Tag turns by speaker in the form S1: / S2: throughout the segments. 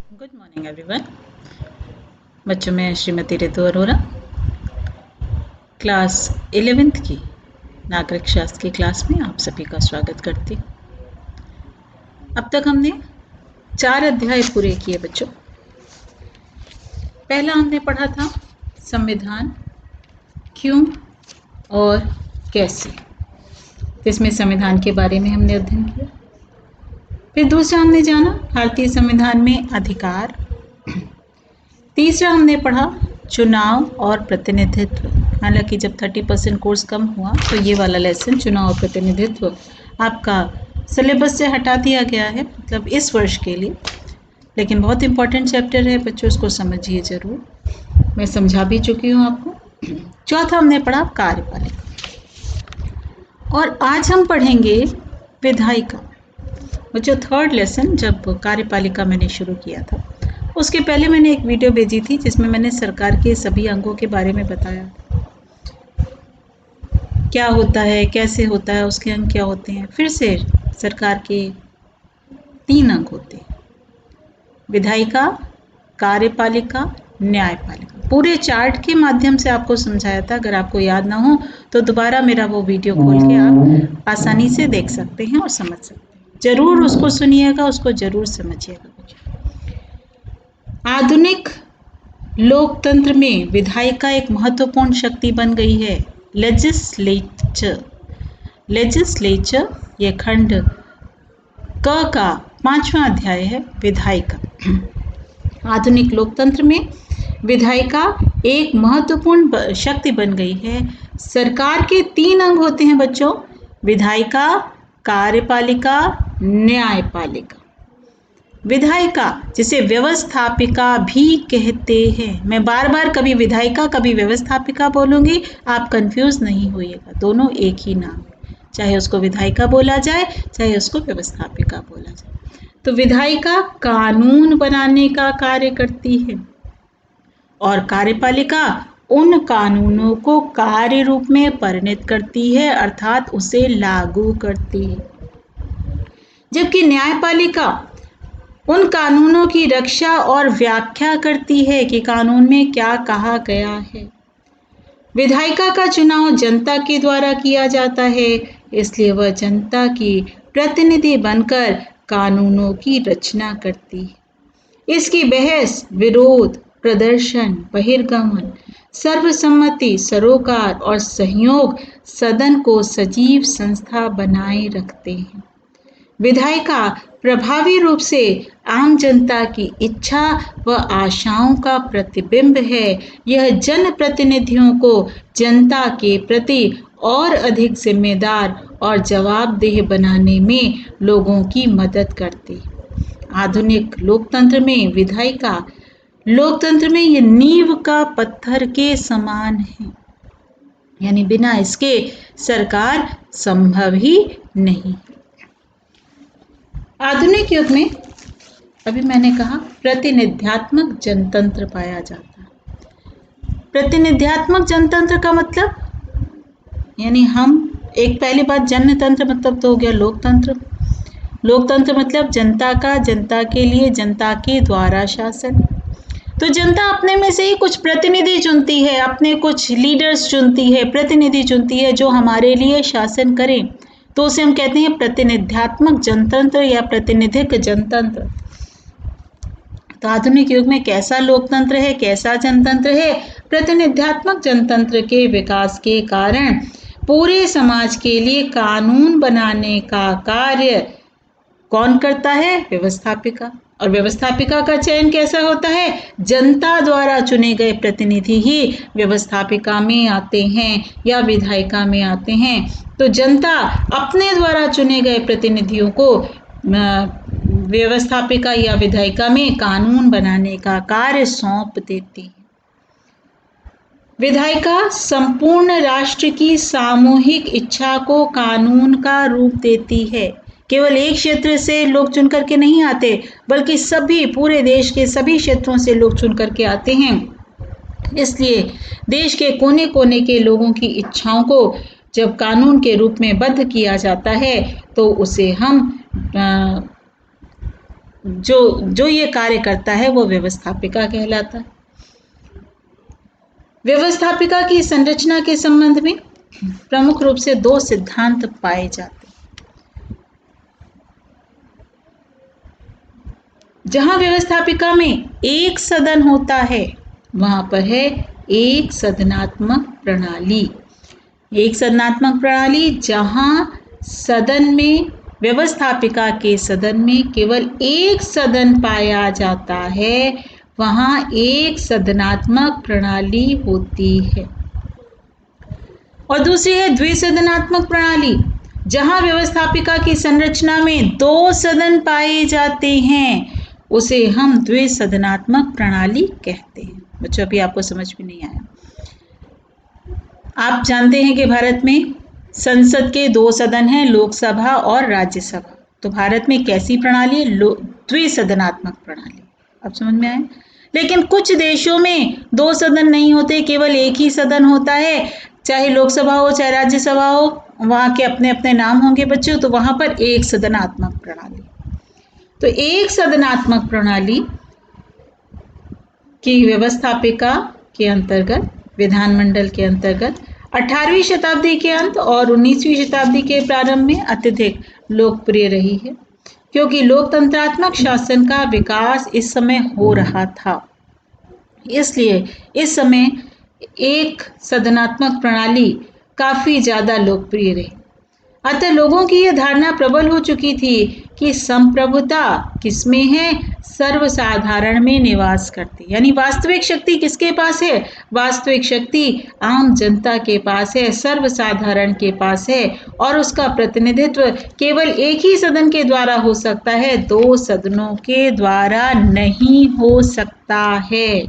S1: Good morning everyone. बच्चों, मैं श्रीमती ऋतु Arora class 11th की नागरिक शास्त्र की क्लास में आप सभी का स्वागत करती हूँ। अब तक हमने 4 अध्याय पूरे किए बच्चों। पहला हमने पढ़ा था संविधान क्यों और कैसे। इसमें संविधान के बारे में हमने अध्ययन किया। फिर दूसरा हमने जाना भारतीय संविधान में अधिकार। तीसरा हमने पढ़ा चुनाव और प्रतिनिधित्व। हालांकि जब 30% कोर्स कम हुआ तो ये वाला लेसन चुनाव और प्रतिनिधित्व आपका सिलेबस से हटा दिया गया है, मतलब इस वर्ष के लिए। लेकिन बहुत इंपॉर्टेंट चैप्टर है बच्चों, उसको समझिए ज़रूर। मैं समझा भी चुकी हूँ आपको। चौथा हमने पढ़ा कार्यपालिका और आज हम पढ़ेंगे विधायिका। बच्चों, थर्ड लेसन जब कार्यपालिका मैंने शुरू किया था उसके पहले मैंने एक वीडियो भेजी थी जिसमें मैंने सरकार के सभी अंगों के बारे में बताया, क्या होता है, कैसे होता है, उसके अंग क्या होते हैं। फिर से सरकार के 3 अंग होते हैं: विधायिका, कार्यपालिका, न्यायपालिका। पूरे चार्ट के माध्यम से आपको समझाया था। अगर आपको याद ना हो तो दोबारा मेरा वो वीडियो खोल के आप आसानी से देख सकते हैं और समझ सकते हैं। जरूर उसको सुनिएगा, उसको जरूर समझिएगा। आधुनिक लोकतंत्र में विधायिका एक महत्वपूर्ण शक्ति बन गई है। लेजिस्लेचर ये खंड क का 5वां अध्याय है, विधायिका। आधुनिक लोकतंत्र में विधायिका एक महत्वपूर्ण शक्ति बन गई है। सरकार के 3 अंग होते हैं बच्चों: विधायिका, कार्यपालिका, न्यायपालिका। विधायिका जिसे व्यवस्थापिका भी कहते हैं। मैं बार बार कभी विधायिका कभी व्यवस्थापिका बोलूंगी, आप कंफ्यूज नहीं होइएगा, दोनों एक ही नाम है। चाहे उसको विधायिका बोला जाए, चाहे उसको व्यवस्थापिका बोला जाए। तो विधायिका कानून बनाने का कार्य करती है और कार्यपालिका उन कानूनों को कार्य रूप में परिणत करती है, अर्थात उसे लागू करती है। जबकि न्यायपालिका उन कानूनों की रक्षा और व्याख्या करती है कि कानून में क्या कहा गया है। विधायिका का चुनाव जनता के द्वारा किया जाता है, इसलिए वह जनता की प्रतिनिधि बनकर कानूनों की रचना करती है। इसकी बहस, विरोध, प्रदर्शन, बहिर्गमन, सर्वसम्मति, सरोकार और सहयोग सदन को सजीव संस्था बनाए रखते हैं। विधायिका प्रभावी रूप से आम जनता की इच्छा व आशाओं का प्रतिबिंब है। यह जनप्रतिनिधियों को जनता के प्रति और अधिक जिम्मेदार और जवाबदेह बनाने में लोगों की मदद करती है। आधुनिक लोकतंत्र में विधायिका लोकतंत्र में ये नींव का पत्थर के समान है, यानी बिना इसके सरकार संभव ही नहीं। आधुनिक युग में अभी मैंने कहा प्रतिनिध्यात्मक जनतंत्र पाया जाता है। प्रतिनिध्यात्मक जनतंत्र का मतलब, यानी हम एक पहली बात, जनतंत्र मतलब तो हो गया लोकतंत्र। लोकतंत्र मतलब जनता का, जनता के लिए, जनता के द्वारा शासन। तो जनता अपने में से ही कुछ प्रतिनिधि चुनती है, अपने कुछ लीडर्स चुनती है, प्रतिनिधि चुनती है जो हमारे लिए शासन करें। तो उसे हम कहते हैं प्रतिनिध्यात्मक जनतंत्र या प्रातिनिधिक जनतंत्र। तो आधुनिक युग में कैसा लोकतंत्र है, कैसा जनतंत्र है? प्रतिनिध्यात्मक जनतंत्र के विकास के कारण पूरे समाज के लिए कानून बनाने का कार्य कौन करता है? व्यवस्थापिका। और व्यवस्थापिका का चयन कैसा होता है? जनता द्वारा चुने गए प्रतिनिधि ही व्यवस्थापिका में आते हैं या विधायिका में आते हैं। तो जनता अपने द्वारा चुने गए प्रतिनिधियों को व्यवस्थापिका या विधायिका में कानून बनाने का कार्य सौंप देती है। विधायिका संपूर्ण राष्ट्र की सामूहिक इच्छा को कानून का रूप देती है। केवल एक क्षेत्र से लोग चुन करके नहीं आते, बल्कि सभी, पूरे देश के सभी क्षेत्रों से लोग चुन करके आते हैं। इसलिए देश के कोने कोने के लोगों की इच्छाओं को जब कानून के रूप में बद्ध किया जाता है तो उसे हम जो ये कार्य करता है वो व्यवस्थापिका कहलाता है। व्यवस्थापिका की संरचना के संबंध में प्रमुख रूप से दो सिद्धांत पाए जाते हैं। जहां व्यवस्थापिका में एक सदन होता है वहां पर है एक सदनात्मक प्रणाली। एक सदनात्मक प्रणाली जहां सदन में, व्यवस्थापिका के सदन में केवल एक सदन पाया जाता है, वहां एक सदनात्मक प्रणाली होती है। और दूसरी है द्विसदनात्मक प्रणाली, जहां व्यवस्थापिका की संरचना में दो सदन पाए जाते हैं, उसे हम द्विसदनात्मक प्रणाली कहते हैं। बच्चों अभी आपको समझ में नहीं आया। आप जानते हैं कि भारत में संसद के दो सदन हैं, लोकसभा और राज्यसभा। तो भारत में कैसी प्रणाली है? द्विसदनात्मक प्रणाली। अब समझ में आया? लेकिन कुछ देशों में दो सदन नहीं होते, केवल एक ही सदन होता है, चाहे लोकसभा हो चाहे राज्यसभा हो, वहाँ के अपने अपने नाम होंगे बच्चों, तो वहाँ पर एक सदनात्मक प्रणाली। तो एक सदनात्मक प्रणाली की व्यवस्थापिका के अंतर्गत, विधानमंडल के अंतर्गत 18वीं शताब्दी के अंत और 19वीं शताब्दी के प्रारंभ में अत्यधिक लोकप्रिय रही है, क्योंकि लोकतंत्रात्मक शासन का विकास इस समय हो रहा था। इसलिए इस समय एक सदनात्मक प्रणाली काफी ज्यादा लोकप्रिय रही। अतः लोगों की यह धारणा प्रबल हो चुकी थी कि संप्रभुता किसमें है? सर्वसाधारण में निवास करती, यानी वास्तविक शक्ति किसके पास है? वास्तविक शक्ति आम जनता के पास है, सर्वसाधारण के पास है, और उसका प्रतिनिधित्व केवल एक ही सदन के द्वारा हो सकता है, दो सदनों के द्वारा नहीं हो सकता है।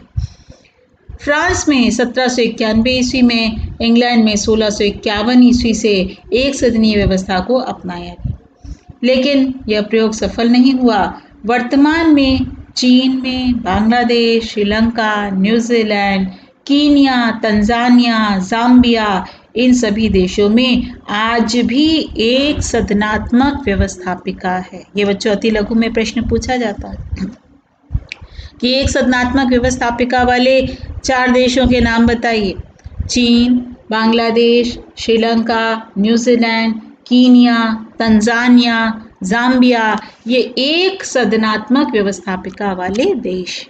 S1: फ्रांस में 1791 ईस्वी में, इंग्लैंड में 1651 ईस्वी से एक सदनीय व्यवस्था को अपनाया गया, लेकिन यह प्रयोग सफल नहीं हुआ। वर्तमान में चीन में, Bangladesh, Sri Lanka, New Zealand, Kenya, Tanzania, Zambia, इन सभी देशों में आज भी एक सदनात्मक व्यवस्थापिका है। ये बच्चों अति लघु में प्रश्न पूछा जाता है कि एक सदनात्मक व्यवस्थापिका वाले 4 देशों के नाम बताइए। चीन, Bangladesh, Sri Lanka, New Zealand, Kenya, Tanzania, Zambia, ये एक सदनात्मक व्यवस्थापिका वाले देश।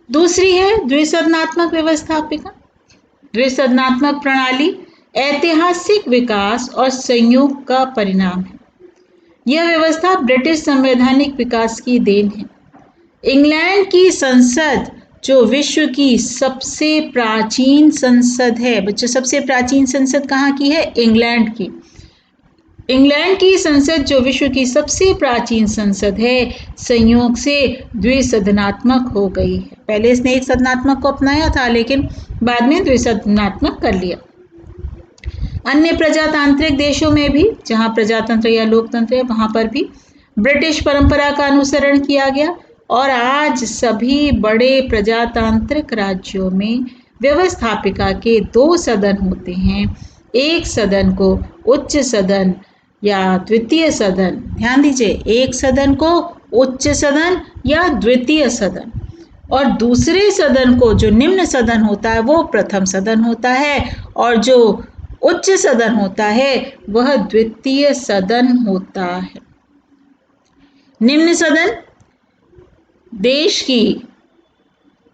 S1: दूसरी है द्विसदनात्मक व्यवस्थापिका। द्विसदनात्मक प्रणाली ऐतिहासिक विकास और संयोग का परिणाम है। यह व्यवस्था ब्रिटिश संवैधानिक विकास की देन है। इंग्लैंड की संसद जो विश्व की सबसे प्राचीन संसद है, बच्चों सबसे प्राचीन संसद कहाँ की है? इंग्लैंड की। इंग्लैंड की संसद जो विश्व की सबसे प्राचीन संसद है, संयोग से द्विसदनात्मक हो गई है। पहले इसने एक सदनात्मक को अपनाया था, लेकिन बाद में द्विसदनात्मक कर लिया। अन्य प्रजातांत्रिक देशों में भी, जहाँ प्रजातंत्र या लोकतंत्र है, वहाँ पर भी ब्रिटिश परंपरा का अनुसरण किया गया, और आज सभी बड़े प्रजातांत्रिक राज्यों में व्यवस्थापिका के दो सदन होते हैं। एक सदन को उच्च सदन या द्वितीय सदन, ध्यान दीजिए, एक सदन को उच्च सदन या द्वितीय सदन, और दूसरे सदन को, जो निम्न सदन होता है, वो प्रथम सदन होता है, और जो उच्च सदन होता है वह द्वितीय सदन होता है। निम्न सदन देश की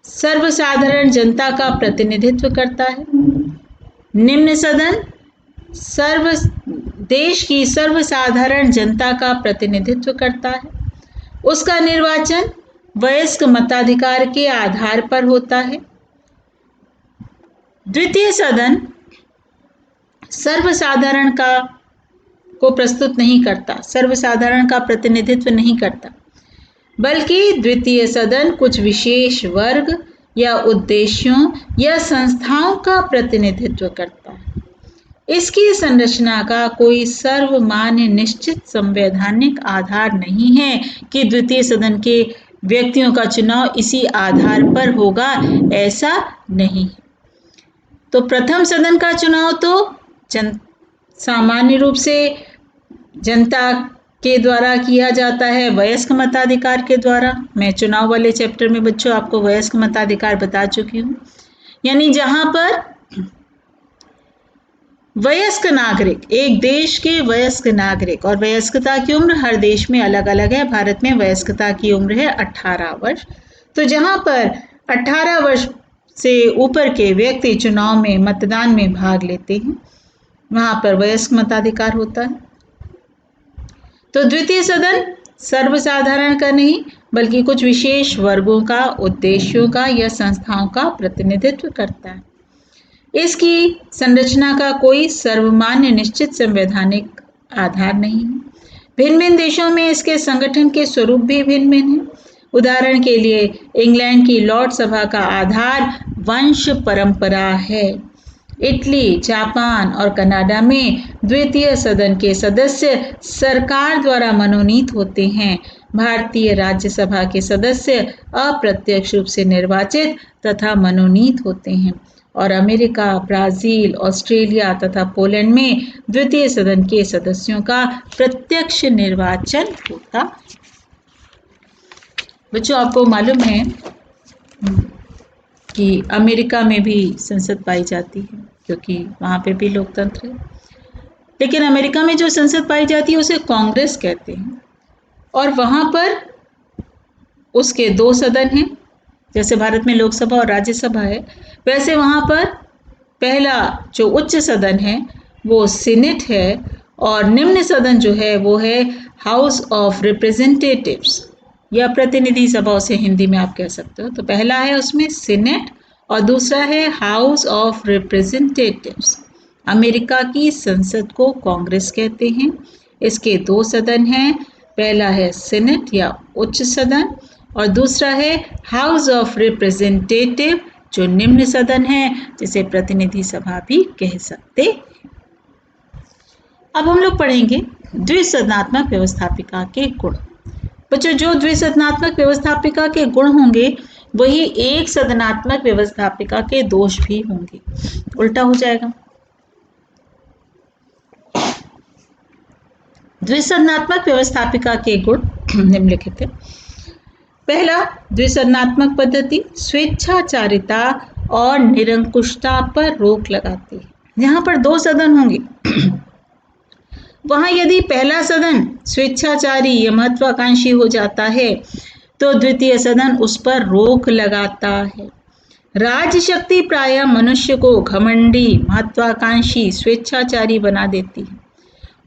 S1: सर्वसाधारण जनता का प्रतिनिधित्व करता है। निम्न सदन देश की सर्वसाधारण जनता का प्रतिनिधित्व करता है। उसका निर्वाचन वयस्क मताधिकार के आधार पर होता है। द्वितीय सदन सर्वसाधारण को प्रस्तुत नहीं करता, सर्वसाधारण का प्रतिनिधित्व नहीं करता, बल्कि द्वितीय सदन कुछ विशेष वर्ग या उद्देश्यों या संस्थाओं का प्रतिनिधित्व करता है। इसकी संरचना का कोई सर्वमान्य निश्चित संवैधानिक आधार नहीं है कि द्वितीय सदन के व्यक्तियों का चुनाव इसी आधार पर होगा, ऐसा नहीं। तो प्रथम सदन का चुनाव तो सामान्य रूप से जनता के द्वारा किया जाता है वयस्क मताधिकार के द्वारा। मैं चुनाव वाले चैप्टर में बच्चों आपको वयस्क मताधिकार बता चुकी हूँ। यानी जहां पर वयस्क नागरिक, एक देश के वयस्क नागरिक, और वयस्कता की उम्र हर देश में अलग अलग है। भारत में वयस्कता की उम्र है 18 वर्ष। तो जहां पर 18 वर्ष से ऊपर के व्यक्ति चुनाव में, मतदान में भाग लेते हैं, वहां पर वयस्क मताधिकार होता है। तो द्वितीय सदन सर्वसाधारण का नहीं, बल्कि कुछ विशेष वर्गों का, उद्देश्यों का या संस्थाओं का प्रतिनिधित्व करता है। इसकी संरचना का कोई सर्वमान्य निश्चित संवैधानिक आधार नहीं है। भिन्न भिन्न देशों में इसके संगठन के स्वरूप भी भिन्न भिन्न हैं। उदाहरण के लिए इंग्लैंड की लॉर्ड सभा का आधार वंश परंपरा है। इटली, जापान और कनाडा में द्वितीय सदन के सदस्य सरकार द्वारा मनोनीत होते हैं। भारतीय राज्यसभा के सदस्य अप्रत्यक्ष रूप से निर्वाचित तथा मनोनीत होते हैं। और अमेरिका, ब्राजील, ऑस्ट्रेलिया तथा पोलैंड में द्वितीय सदन के सदस्यों का प्रत्यक्ष निर्वाचन होता है। बच्चों, आपको मालूम है कि अमेरिका में भी संसद पाई जाती है, क्योंकि वहाँ पे भी लोकतंत्र है। लेकिन अमेरिका में जो संसद पाई जाती है उसे कांग्रेस कहते हैं, और वहाँ पर उसके 2 सदन हैं। जैसे भारत में लोकसभा और राज्यसभा है, वैसे वहाँ पर पहला जो उच्च सदन है वो सीनेट है, और निम्न सदन जो है वो है हाउस ऑफ रिप्रेजेंटेटिव्स, या प्रतिनिधि सभा उसे हिंदी में आप कह सकते हो। तो पहला है उसमें सीनेट और दूसरा है हाउस ऑफ रिप्रेजेंटेटिव्स। अमेरिका की संसद को कांग्रेस कहते हैं। इसके 2 सदन हैं, पहला है सीनेट या उच्च सदन, और दूसरा है हाउस ऑफ रिप्रेजेंटेटिव जो निम्न सदन है, जिसे प्रतिनिधि सभा भी कह सकते हैं। अब हम लोग पढ़ेंगे द्विसदनात्मक व्यवस्थापिका के गुण। बच्चों, जो द्विसदनात्मक व्यवस्थापिका के गुण होंगे वही एक सदनात्मक व्यवस्थापिका के दोष भी होंगे। उल्टा हो जाएगा। द्विसदनात्मक व्यवस्थापिका के गुण निम्नलिखित है। पहला, द्विसदनात्मक पद्धति स्वेच्छाचारिता और निरंकुशता पर रोक लगाती है। यहाँ पर 2 सदन होंगे, वहाँ यदि पहला सदन स्वेच्छाचारी या महत्वाकांक्षी हो जाता है तो द्वितीय सदन उस पर रोक लगाता है। राज्य शक्ति प्रायः मनुष्य को घमंडी, महत्वाकांक्षी, स्वेच्छाचारी बना देती है,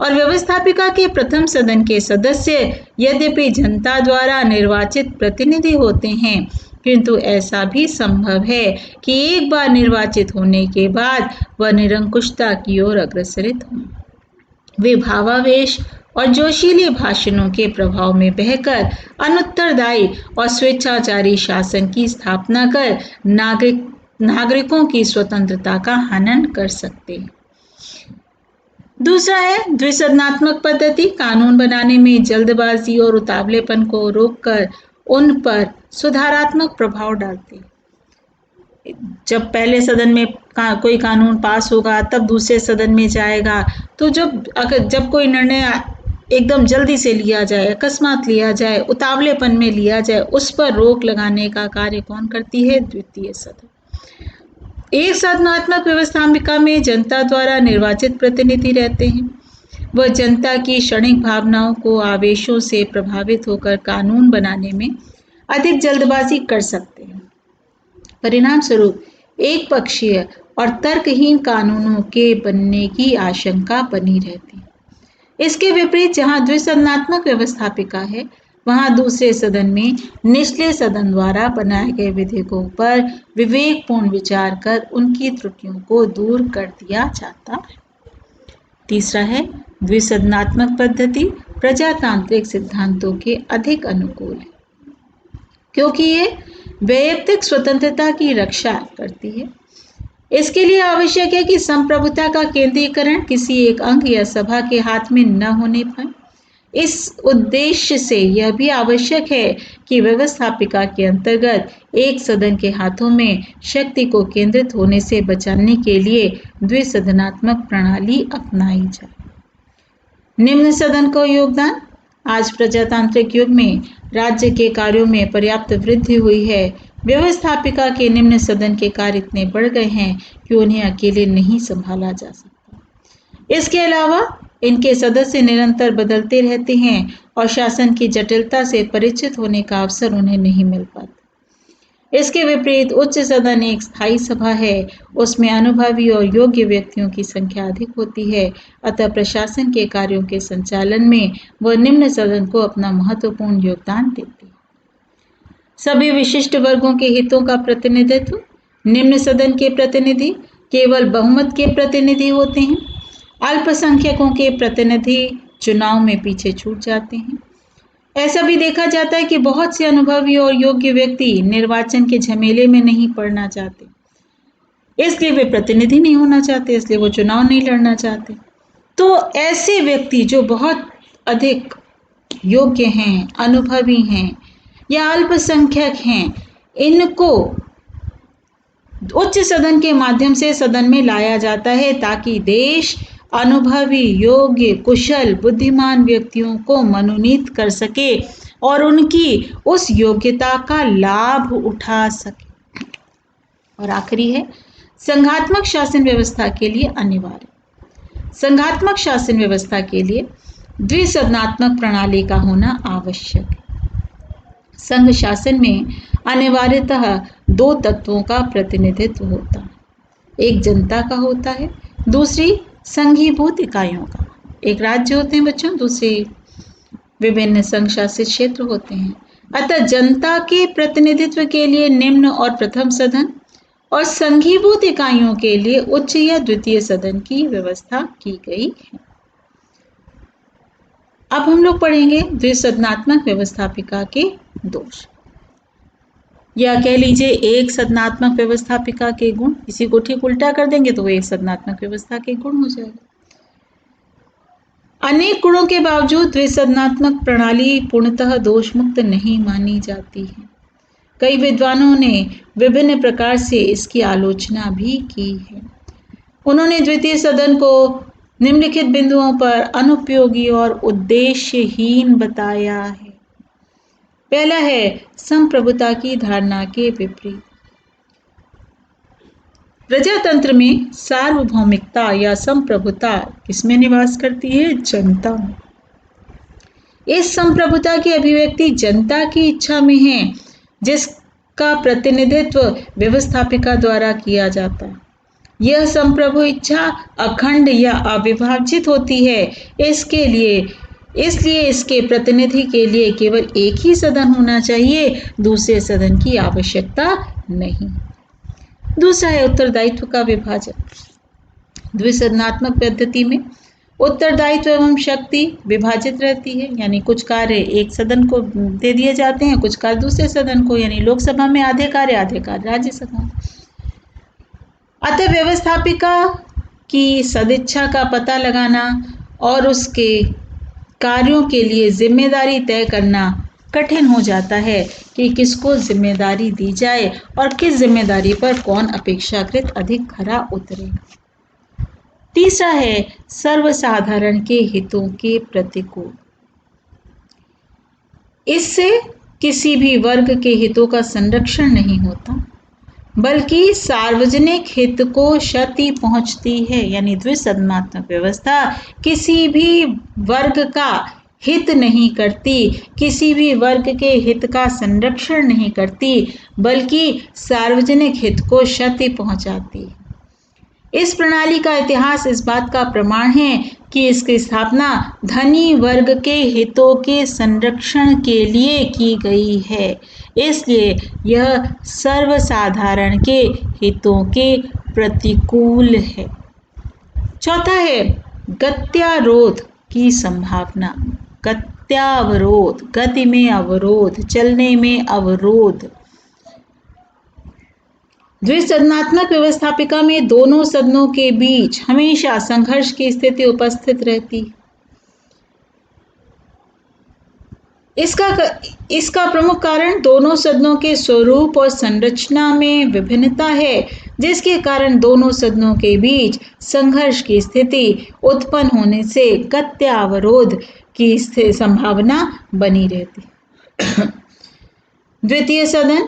S1: और व्यवस्थापिका के प्रथम सदन के सदस्य यद्यपि जनता द्वारा निर्वाचित प्रतिनिधि होते हैं, किंतु ऐसा भी संभव है कि एक बार निर्वाचित होने के बाद वह निरंकुशता की ओर अग्रसरित हों। वे भावावेश और जोशीले भाषणों के प्रभाव में बहकर अनुत्तरदायी और स्वेच्छाचारी शासन की स्थापना कर नागरिकों की स्वतंत्रता का हनन कर सकते हैं। दूसरा है द्विसदनात्मक पद्धति कानून बनाने में जल्दबाजी और उतावलेपन को रोककर उन पर सुधारात्मक प्रभाव डालती। जब पहले सदन में कोई कानून पास होगा तब दूसरे सदन में जाएगा, तो जब कोई निर्णय एकदम जल्दी से लिया जाए, अकस्मात लिया जाए, उतावलेपन में लिया जाए, उस पर रोक लगाने का कार्य कौन करती है? द्वितीय सदन। एक सदनात्मक व्यवस्थापिका में जनता द्वारा निर्वाचित प्रतिनिधि रहते हैं। वह जनता की क्षणिक भावनाओं को आवेशों से प्रभावित होकर कानून बनाने में अधिक जल्दबाजी कर सकते हैं। परिणाम स्वरूप एक पक्षीय और तर्कहीन कानूनों के बनने की आशंका बनी रहती है। इसके विपरीत जहां द्विसदनात्मक व्यवस्थापिका है, वहां दूसरे सदन में निचले सदन द्वारा बनाए गए विधेयकों पर विवेकपूर्ण विचार कर उनकी त्रुटियों को दूर कर दिया जाता है। तीसरा है द्विसदनात्मक पद्धति प्रजातांत्रिक सिद्धांतों के अधिक अनुकूल है, क्योंकि ये वैयक्तिक स्वतंत्रता की रक्षा करती है। इसके लिए आवश्यक है कि संप्रभुता का केंद्रीकरण किसी एक अंग या सभा के हाथ में न होने पाए। इस उद्देश्य से यह भी आवश्यक है कि व्यवस्थापिका के अंतर्गत एक सदन के हाथों में शक्ति को केंद्रित होने से बचाने के लिए द्विसदनात्मक प्रणाली अपनाई जाए। निम्न सदन का योगदान आज प्रजातांत्रिक युग में राज्य के कार्यों में पर्याप्त वृद्धि हुई है। व्यवस्थापिका के निम्न सदन के कार्य इतने बढ़ गए हैं कि उन्हें अकेले नहीं संभाला जा सकता। इसके अलावा इनके सदस्य निरंतर बदलते रहते हैं और शासन की जटिलता से परिचित होने का अवसर उन्हें नहीं मिल पाता। इसके विपरीत उच्च सदन एक स्थायी सभा है, उसमें अनुभवी और योग्य व्यक्तियों की संख्या अधिक होती है, अतः प्रशासन के कार्यों के संचालन में वह निम्न सदन को अपना महत्वपूर्ण योगदान देती है। सभी विशिष्ट वर्गों के हितों का प्रतिनिधित्व। निम्न सदन के प्रतिनिधि केवल बहुमत के प्रतिनिधि होते हैं। अल्पसंख्यकों के प्रतिनिधि चुनाव में पीछे छूट जाते हैं। ऐसा भी देखा जाता है कि बहुत से अनुभवी और योग्य व्यक्ति निर्वाचन के झमेले में नहीं पड़ना चाहते, इसलिए वे प्रतिनिधि नहीं होना चाहते, इसलिए वो चुनाव नहीं लड़ना चाहते। तो ऐसे व्यक्ति जो बहुत अधिक योग्य हैं, अनुभवी हैं या अल्पसंख्यक हैं, इनको उच्च सदन के माध्यम से सदन में लाया जाता है ताकि देश अनुभवी, योग्य, कुशल, बुद्धिमान व्यक्तियों को मनोनीत कर सके और उनकी उस योग्यता का लाभ उठा सके। और आखिरी है संघात्मक शासन व्यवस्था के लिए अनिवार्य। संघात्मक शासन व्यवस्था के लिए द्विसदनात्मक प्रणाली का होना आवश्यक है। संघ शासन में अनिवार्यतः दो तत्वों का प्रतिनिधित्व होता है, एक जनता का होता है, दूसरी संघीभूत इकाइयों का। एक राज्य होते हैं बच्चों, दूसरे विभिन्न संघ शासित क्षेत्र होते हैं। अतः जनता के प्रतिनिधित्व के लिए निम्न और प्रथम सदन और संघीभूत इकाइयों के लिए उच्च या द्वितीय सदन की व्यवस्था की गई है। अब हम लोग पढ़ेंगे द्विसदनात्मक व्यवस्थापिका के दोष, या कह लीजिए एक सदनात्मक व्यवस्थापिका के गुण। इसी को ठीक उल्टा कर देंगे तो वो एक सदनात्मक व्यवस्था के गुण हो जाएगा। अनेक गुणों के बावजूद द्विसदनात्मक प्रणाली पूर्णतः दोष मुक्त नहीं मानी जाती है। कई विद्वानों ने विभिन्न प्रकार से इसकी आलोचना भी की है। उन्होंने द्वितीय सदन को निम्नलिखित बिंदुओं पर अनुपयोगी और उद्देश्यहीन बताया है। पहला है संप्रभुता की धारणा के विपरीत। प्रजातंत्र में सार्वभौमिकता या संप्रभुता किसमें निवास करती है? जनता में। इस संप्रभुता की अभिव्यक्ति जनता की इच्छा में है, जिसका प्रतिनिधित्व व्यवस्थापिका द्वारा किया जाता है। यह संप्रभु इच्छा अखंड या अविभाजित होती है। इसलिए इसके प्रतिनिधि के लिए केवल एक ही सदन होना चाहिए, दूसरे सदन की आवश्यकता नहीं। दूसरा है उत्तरदायित्व का विभाजन। द्विसदनात्मक पद्धति में उत्तरदायित्व एवं शक्ति विभाजित रहती है, यानी कुछ कार्य एक सदन को दे दिए जाते हैं, कुछ कार्य दूसरे सदन को, यानी लोकसभा में आधे कार्य राज्यसभा में। अतः व्यवस्थापिका की सदिच्छा का पता लगाना और उसके कार्यों के लिए जिम्मेदारी तय करना कठिन हो जाता है कि किसको जिम्मेदारी दी जाए और किस जिम्मेदारी पर कौन अपेक्षाकृत अधिक खरा उतरेगा। तीसरा है सर्वसाधारण के हितों के प्रतिकूल। इससे किसी भी वर्ग के हितों का संरक्षण नहीं होता, बल्कि सार्वजनिक हित को क्षति पहुंचती है। यानी द्विसदनात्मक व्यवस्था किसी भी वर्ग का हित नहीं करती, किसी भी वर्ग के हित का संरक्षण नहीं करती, बल्कि सार्वजनिक हित को क्षति पहुंचाती है। इस प्रणाली का इतिहास इस बात का प्रमाण है कि इसकी स्थापना धनी वर्ग के हितों के संरक्षण के लिए की गई है, इसलिए यह सर्वसाधारण के हितों के प्रतिकूल है। चौथा है गत्यारोध की संभावना। गत्यावरोध, गति में अवरोध, चलने में अवरोध। द्विसदनात्मक व्यवस्थापिका में दोनों सदनों के बीच हमेशा संघर्ष की स्थिति उपस्थित रहती है। इसका प्रमुख कारण दोनों सदनों के स्वरूप और संरचना में विभिन्नता है, जिसके कारण दोनों सदनों के बीच संघर्ष की स्थिति उत्पन्न होने से गत्यावरोध की संभावना बनी रहती। द्वितीय सदन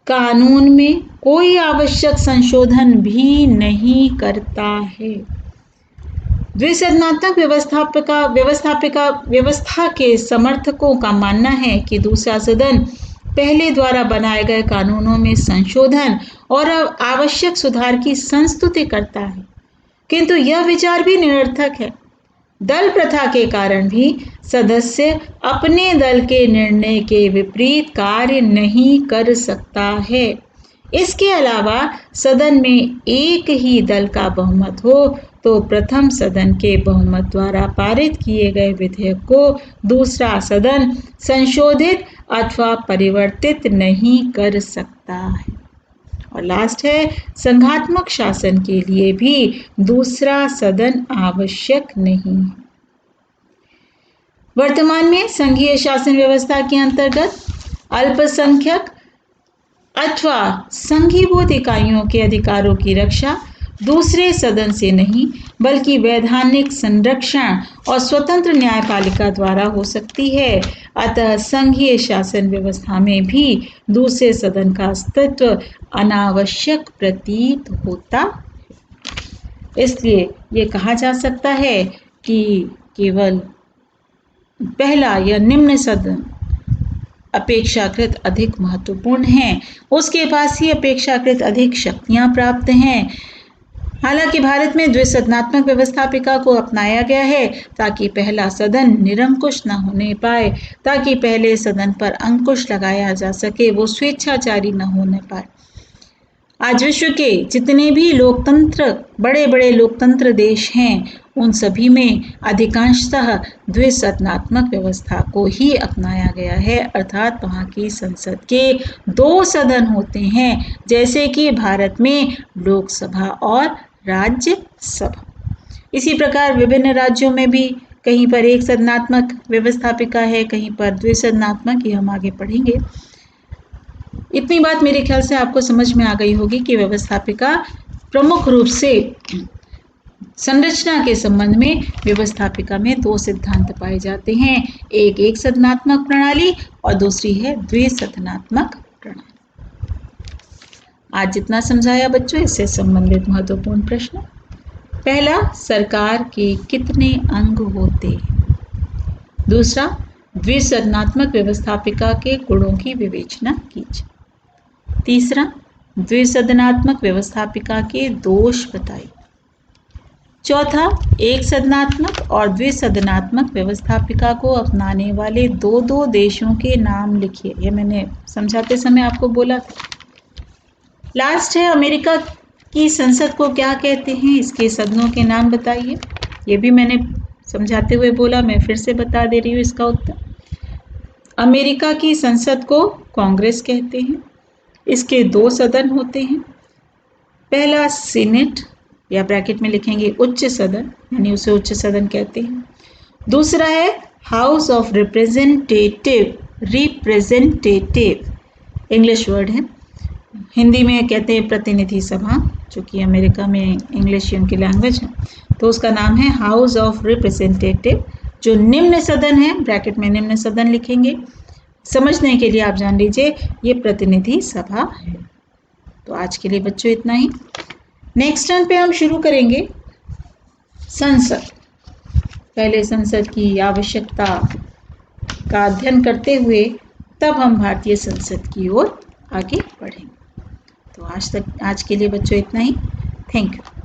S1: कानून में कोई आवश्यक संशोधन भी नहीं करता है। द्विसदनात्मक व्यवस्था के समर्थकों का मानना है कि दूसरा सदन पहले द्वारा बनाए गए कानूनों में संशोधन और आवश्यक सुधार की संस्तुति करता है, किंतु यह विचार भी निरर्थक है। दल प्रथा के कारण भी सदस्य अपने दल के निर्णय के विपरीत कार्य नहीं कर सकता है। इसके अलावा सदन में एक ही दल का बहुमत हो तो प्रथम सदन के बहुमत द्वारा पारित किए गए विधेयक को दूसरा सदन संशोधित अथवा परिवर्तित नहीं कर सकता है। और लास्ट है, संघात्मक शासन के लिए भी दूसरा सदन आवश्यक नहीं है। वर्तमान में संघीय शासन व्यवस्था के अंतर्गत अल्पसंख्यक अथवा संघीभूत इकाइयों के अधिकारों की रक्षा दूसरे सदन से नहीं बल्कि वैधानिक संरक्षण और स्वतंत्र न्यायपालिका द्वारा हो सकती है। अतः संघीय शासन व्यवस्था में भी दूसरे सदन का अस्तित्व अनावश्यक प्रतीत होता है। इसलिए ये कहा जा सकता है कि केवल पहला या निम्न सदन अपेक्षाकृत अधिक महत्वपूर्ण है, उसके पास ही अपेक्षाकृत अधिक शक्तियां प्राप्त हैं। हालांकि भारत में द्विसदनात्मक व्यवस्थापिका को अपनाया गया है ताकि पहला सदन निरंकुश न होने पाए, ताकि पहले सदन पर अंकुश लगाया जा सके, वो स्वेच्छाचारी न होने पाए। आज विश्व के जितने भी लोकतंत्र, बड़े बड़े लोकतंत्र देश हैं, उन सभी में अधिकांशतः द्विसदनात्मक व्यवस्था को ही अपनाया गया है, अर्थात वहाँ की संसद के 2 सदन होते हैं, जैसे कि भारत में लोकसभा और राज्यसभा। इसी प्रकार विभिन्न राज्यों में भी कहीं पर एक सदनात्मक व्यवस्थापिका है, कहीं पर द्विसदनात्मक, ये हम आगे पढ़ेंगे। इतनी बात मेरे ख्याल से आपको समझ में आ गई होगी कि व्यवस्थापिका प्रमुख रूप से संरचना के संबंध में व्यवस्थापिका में 2 सिद्धांत पाए जाते हैं, एक सदनात्मक प्रणाली और दूसरी है द्विसदनात्मक प्रणाली। आज जितना समझाया बच्चों, इससे संबंधित महत्वपूर्ण प्रश्न। पहला, सरकार के कितने अंग होते हैं? दूसरा, द्विसदनात्मक व्यवस्थापिका के गुणों की विवेचना कीजिए। तीसरा, द्विसदनात्मक व्यवस्थापिका के दोष बताइए। चौथा, एक सदनात्मक और द्विसदनात्मक व्यवस्थापिका को अपनाने वाले 2 देशों के नाम लिखिए। ये मैंने समझाते समय आपको बोला था। लास्ट है, अमेरिका की संसद को क्या कहते हैं, इसके सदनों के नाम बताइए। ये भी मैंने समझाते हुए बोला, मैं फिर से बता दे रही हूँ इसका उत्तर। अमेरिका की संसद को कांग्रेस कहते हैं। इसके 2 सदन होते हैं। पहला सीनेट या ब्रैकेट में लिखेंगे उच्च सदन, यानी उसे उच्च सदन कहते हैं। दूसरा है house of representative, English word है, हिंदी में कहते हैं प्रतिनिधि सभा, जो कि अमेरिका में इंग्लिश उनकी लैंग्वेज है, तो उसका नाम है हाउस ऑफ रिप्रेजेंटेटिव। जो निम्न सदन है, ब्रैकेट में निम्न सदन लिखेंगे, समझने के लिए आप जान लीजिए ये प्रतिनिधि सभा है। तो आज के लिए बच्चों इतना ही। नेक्स्ट टर्न पे हम शुरू करेंगे संसद। पहले संसद की आवश्यकता का अध्ययन करते हुए तब हम भारतीय संसद की ओर आगे बढ़ेंगे। तो आज के लिए बच्चों इतना ही। Thank you.